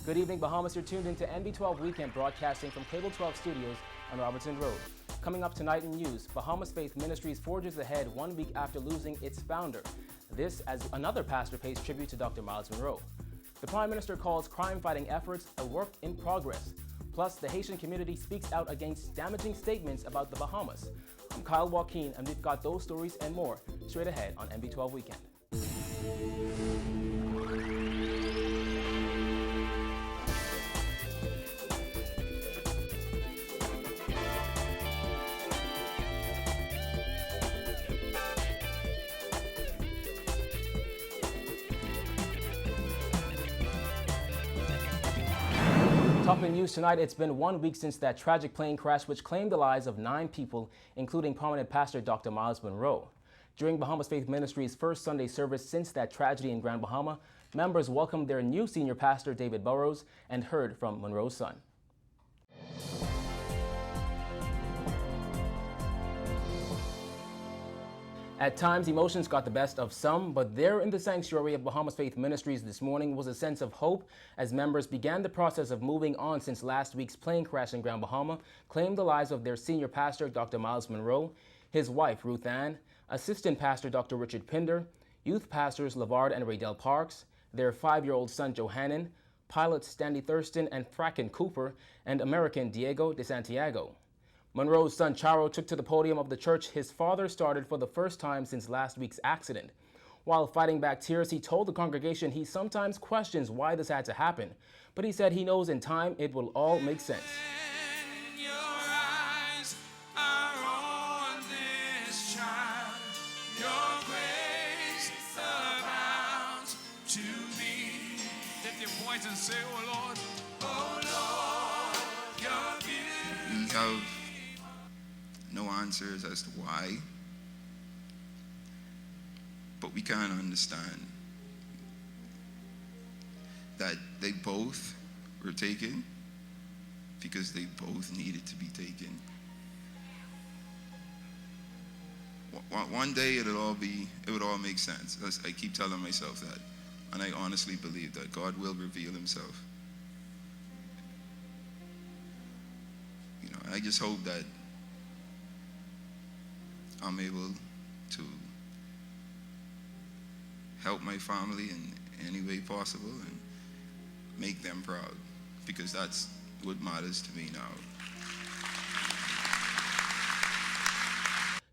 Good evening, Bahamas. You're tuned into NB12 Weekend, broadcasting from Cable 12 Studios on Robertson Road. Coming up tonight in news, Bahamas Faith Ministries forges ahead 1 week after losing its founder. This as another pastor pays tribute to Dr. Miles Monroe. The Prime Minister calls crime-fighting efforts a work in progress. Plus, the Haitian community speaks out against damaging statements about the Bahamas. I'm Kyle Joaquin, and we've got those stories and more straight ahead on NB12 Weekend. Top in news tonight, it's been 1 week since that tragic plane crash which claimed the lives of 9 people, including prominent pastor Dr. Miles Monroe. During Bahamas Faith Ministries' first Sunday service since that tragedy in Grand Bahama, members welcomed their new senior pastor, David Burrows, and heard from Monroe's son. At times, emotions got the best of some, but there in the sanctuary of Bahamas Faith Ministries this morning was a sense of hope as members began the process of moving on since last week's plane crash in Grand Bahama claimed the lives of their senior pastor, Dr. Miles Monroe, his wife, Ruth Ann, assistant pastor, Dr. Richard Pinder, youth pastors Lavard and Raydell Parks, their 5-year-old son, Johannan, pilots Stanley Thurston and Fracken Cooper, and American Diego de Santiago. Monroe's son Charo took to the podium of the church his father started for the first time since last week's accident. While fighting back tears, he told the congregation he sometimes questions why this had to happen, but he said he knows in time it will all make sense. Your eyes are on this child. Your grace abounds to me. Lift your voice and say, oh Lord, you're beautiful. We have no answers as to why, but we can understand that they both were taken because they both needed to be taken. One day it would all make sense. I keep telling myself that, and I honestly believe that God will reveal himself. I just hope that I'm able to help my family in any way possible and make them proud, because that's what matters to me now.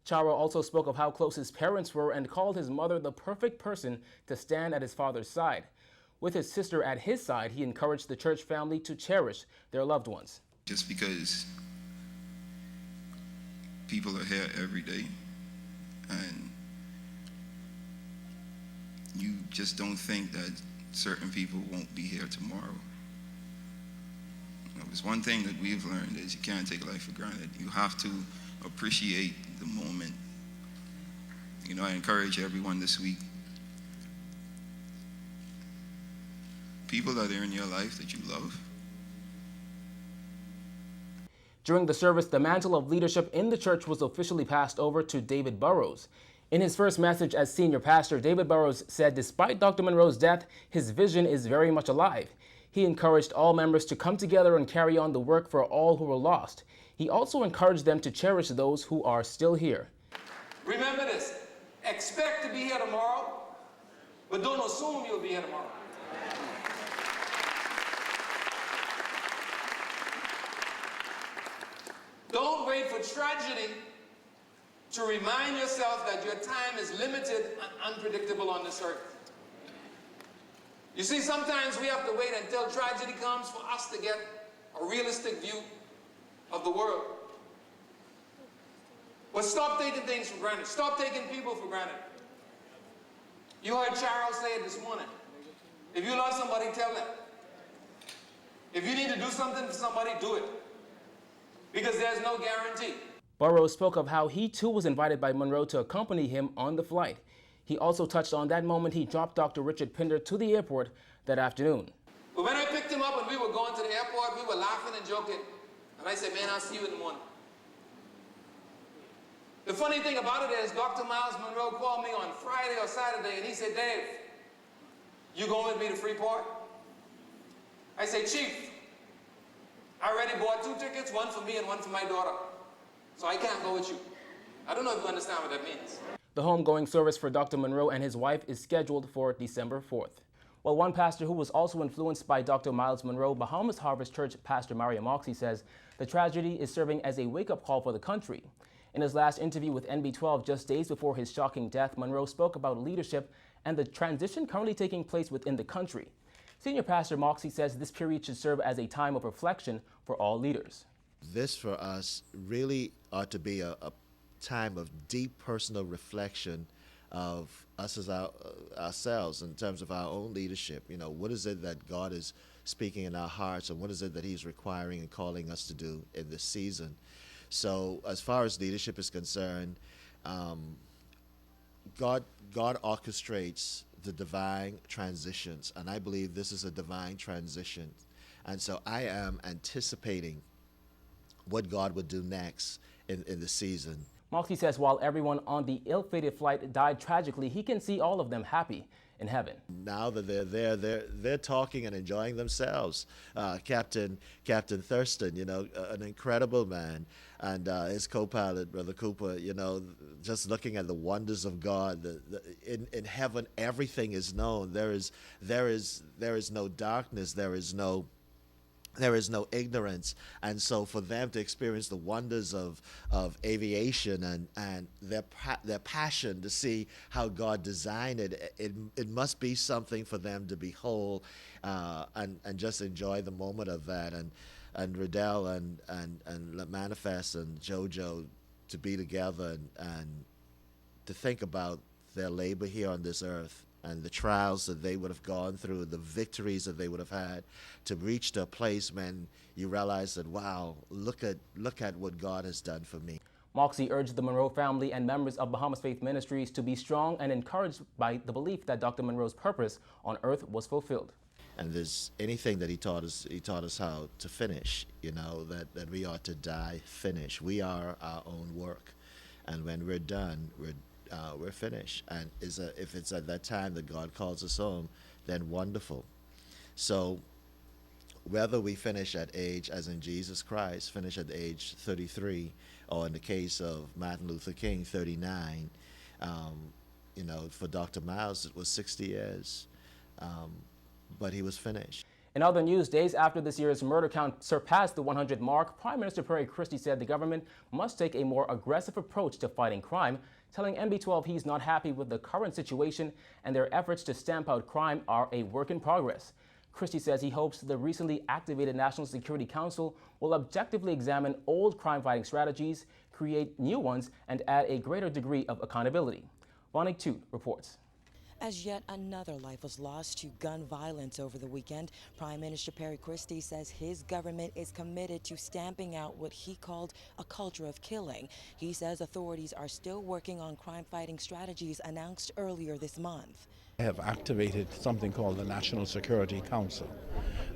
Charo also spoke of how close his parents were and called his mother the perfect person to stand at his father's side. With his sister at his side, he encouraged the church family to cherish their loved ones. Just because people are here every day and you just don't think that certain people won't be here tomorrow. It's one thing that we've learned is you can't take life for granted. You have to appreciate the moment. I encourage everyone this week, people that are in your life that you love. During the service, the mantle of leadership in the church was officially passed over to David Burrows. In his first message as senior pastor, David Burrows said despite Dr. Monroe's death, his vision is very much alive. He encouraged all members to come together and carry on the work for all who were lost. He also encouraged them to cherish those who are still here. Remember this, expect to be here tomorrow, but don't assume you'll be here tomorrow. Don't wait for tragedy to remind yourself that your time is limited and unpredictable on this earth. You see, sometimes we have to wait until tragedy comes for us to get a realistic view of the world. But stop taking things for granted. Stop taking people for granted. You heard Charles say it this morning. If you love somebody, tell them. If you need to do something for somebody, do it. Because there's no guarantee. Burrows spoke of how he too was invited by Monroe to accompany him on the flight. He also touched on that moment he dropped Dr. Richard Pinder to the airport that afternoon. But when I picked him up and we were going to the airport, we were laughing and joking. And I said, man, I'll see you in the morning. The funny thing about it is Dr. Miles Monroe called me on Friday or Saturday and he said, Dave, you going with me to Freeport? I say, Chief, I already bought 2 tickets, one for me and one for my daughter. So I can't go with you. I don't know if you understand what that means. The homegoing service for Dr. Monroe and his wife is scheduled for December 4th. Well, one pastor who was also influenced by Dr. Miles Monroe, Bahamas Harvest Church Pastor Mario Moxie, says the tragedy is serving as a wake-up call for the country. In his last interview with NB12 just days before his shocking death, Monroe spoke about leadership and the transition currently taking place within the country. Senior Pastor Moxie says this period should serve as a time of reflection for all leaders. This for us really ought to be a time of deep personal reflection of us as ourselves in terms of our own leadership. You know, what is it that God is speaking in our hearts, and what is it that He's requiring and calling us to do in this season? So as far as leadership is concerned, God orchestrates the divine transitions, and I believe this is a divine transition. And so I am anticipating what God would do next in the season. Moxie says while everyone on the ill-fated flight died tragically, he can see all of them happy in heaven. Now that they're there, they're talking and enjoying themselves. Captain Thurston, you know, an incredible man, and his co-pilot, Brother Cooper, you know, just looking at the wonders of God. In heaven, everything is known. There is no darkness. There is no ignorance. And so for them to experience the wonders of aviation and their passion to see how God designed it, it must be something for them to behold and just enjoy the moment of that. And Riddell and Manifest and JoJo to be together and to think about their labor here on this earth and the trials that they would have gone through, the victories that they would have had, to reach to a place when you realize that, wow, look at what God has done for me. Moxie urged the Monroe family and members of Bahamas Faith Ministries to be strong and encouraged by the belief that Dr. Monroe's purpose on earth was fulfilled. And there's anything that he taught us how to finish, you know, that we ought to die finish. We are our own work. And when we're done, we're finished. And if it's at that time that God calls us home, then wonderful. So whether we finish at age, as in Jesus Christ, finish at age 33, or in the case of Martin Luther King, 39, you know, for Dr. Miles, it was 60 years, but he was finished. In other news, days after this year's murder count surpassed the 100 mark, Prime Minister Perry Christie said the government must take a more aggressive approach to fighting crime, telling NB12 he's not happy with the current situation and their efforts to stamp out crime are a work in progress. Christie says he hopes the recently activated National Security Council will objectively examine old crime-fighting strategies, create new ones, and add a greater degree of accountability. Vonik 2 reports. As yet another life was lost to gun violence over the weekend, Prime Minister Perry Christie says his government is committed to stamping out what he called a culture of killing. He says authorities are still working on crime-fighting strategies announced earlier this month. I have activated something called the National Security Council.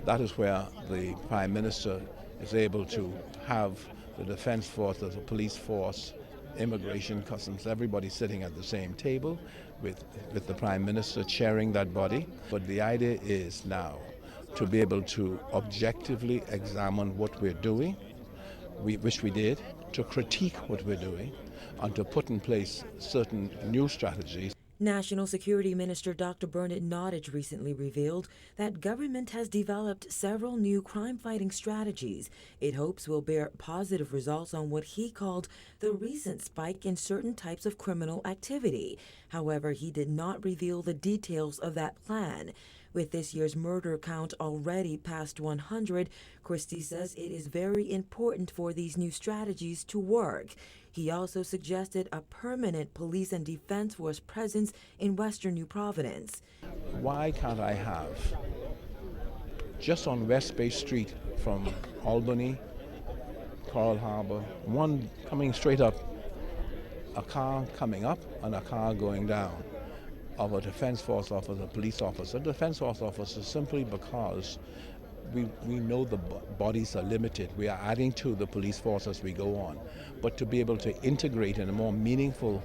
That is where the Prime Minister is able to have the Defense Force, the police force, immigration, customs, everybody sitting at the same table with the Prime Minister chairing that body. But the idea is now to be able to objectively examine what we're doing, which we did, to critique what we're doing, and to put in place certain new strategies. National Security Minister Dr. Bernard Nottage recently revealed that government has developed several new crime-fighting strategies it hopes will bear positive results on what he called the recent spike in certain types of criminal activity. However, he did not reveal the details of that plan. With this year's murder count already past 100, Christie says it is very important for these new strategies to work. He also suggested a permanent police and defense force presence in western New Providence. Why can't I have, just on West Bay Street from Albany, Coral Harbor, one coming straight up, a car coming up and a car going down, of a defense force officer, a police officer. Defense force officer simply because we know the bodies are limited. We are adding to the police force as we go on. But to be able to integrate in a more meaningful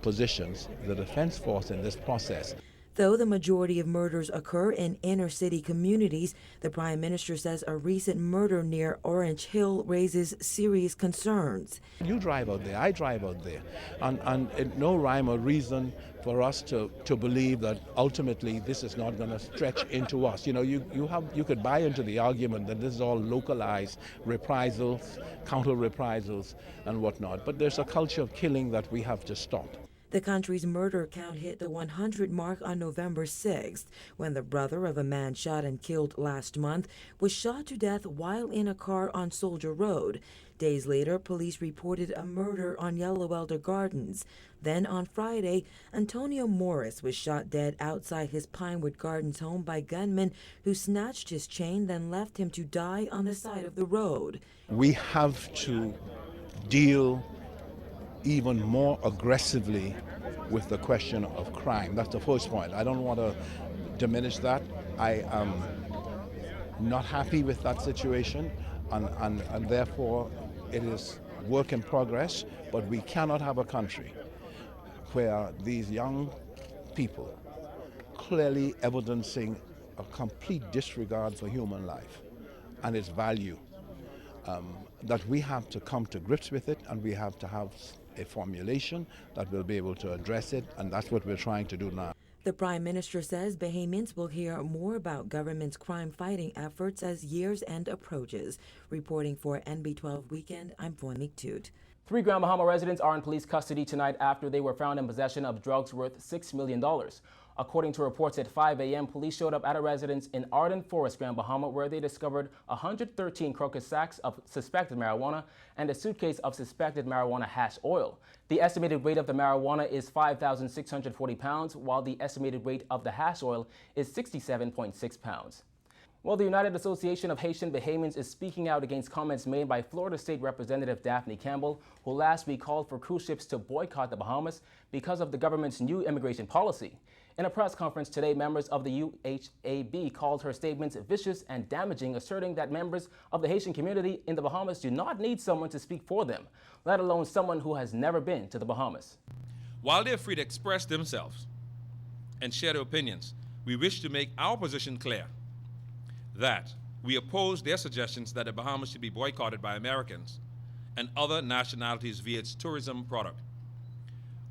positions the defense force in this process. Though the majority of murders occur in inner-city communities, the Prime Minister says a recent murder near Orange Hill raises serious concerns. You drive out there, I drive out there, and no rhyme or reason for us to believe that ultimately this is not going to stretch into us. You know, you could buy into the argument that this is all localized reprisals, counter reprisals, and whatnot, but there's a culture of killing that we have to stop. The country's murder count hit the 100 mark on November 6th, when the brother of a man shot and killed last month was shot to death while in a car on Soldier Road. Days later, police reported a murder on Yellow Elder Gardens. Then on Friday, Antonio Morris was shot dead outside his Pinewood Gardens home by gunmen who snatched his chain, then left him to die on the side of the road. We have to deal even more aggressively with the question of crime. That's the first point. I don't want to diminish that. I am not happy with that situation, and therefore it is work in progress, but we cannot have a country where these young people clearly evidencing a complete disregard for human life and its value, that we have to come to grips with it, and we have to have a formulation that will be able to address it, and that's what we're trying to do now. The Prime Minister says Bahamians will hear more about government's crime-fighting efforts as year's end approaches. Reporting for NB12 Weekend, I'm Fawn McToot. 3 Grand Bahama residents are in police custody tonight after they were found in possession of drugs worth $6 million. According to reports at 5 a.m., police showed up at a residence in Arden Forest, Grand Bahama, where they discovered 113 crocus sacks of suspected marijuana and a suitcase of suspected marijuana hash oil. The estimated weight of the marijuana is 5,640 pounds, while the estimated weight of the hash oil is 67.6 pounds. Well, the United Association of Haitian Bahamians is speaking out against comments made by Florida State Representative Daphne Campbell, who last week called for cruise ships to boycott the Bahamas because of the government's new immigration policy. In a press conference today, members of the UHAB called her statements vicious and damaging, asserting that members of the Haitian community in the Bahamas do not need someone to speak for them, let alone someone who has never been to the Bahamas. While they're free to express themselves and share their opinions, we wish to make our position clear that we oppose their suggestions that the Bahamas should be boycotted by Americans and other nationalities via its tourism product.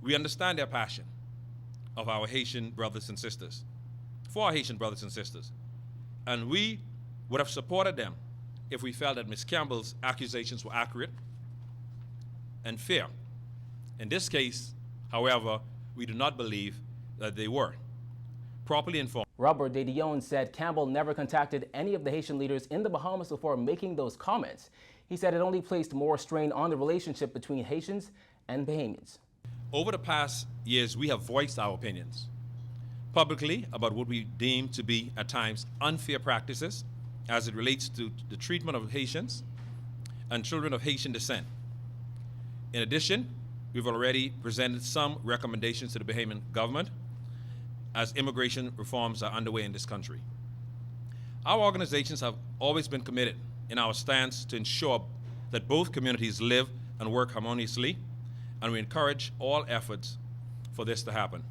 We understand their passion of our Haitian brothers and sisters, for our Haitian brothers and sisters, and we would have supported them if we felt that Ms. Campbell's accusations were accurate and fair. In this case, however, we do not believe that they were properly informed. Robert De Dion said Campbell never contacted any of the Haitian leaders in the Bahamas before making those comments. He said it only placed more strain on the relationship between Haitians and Bahamians. Over the past years, we have voiced our opinions publicly about what we deem to be, at times, unfair practices as it relates to the treatment of Haitians and children of Haitian descent. In addition, we've already presented some recommendations to the Bahamian government as immigration reforms are underway in this country. Our organizations have always been committed in our stance to ensure that both communities live and work harmoniously, and we encourage all efforts for this to happen.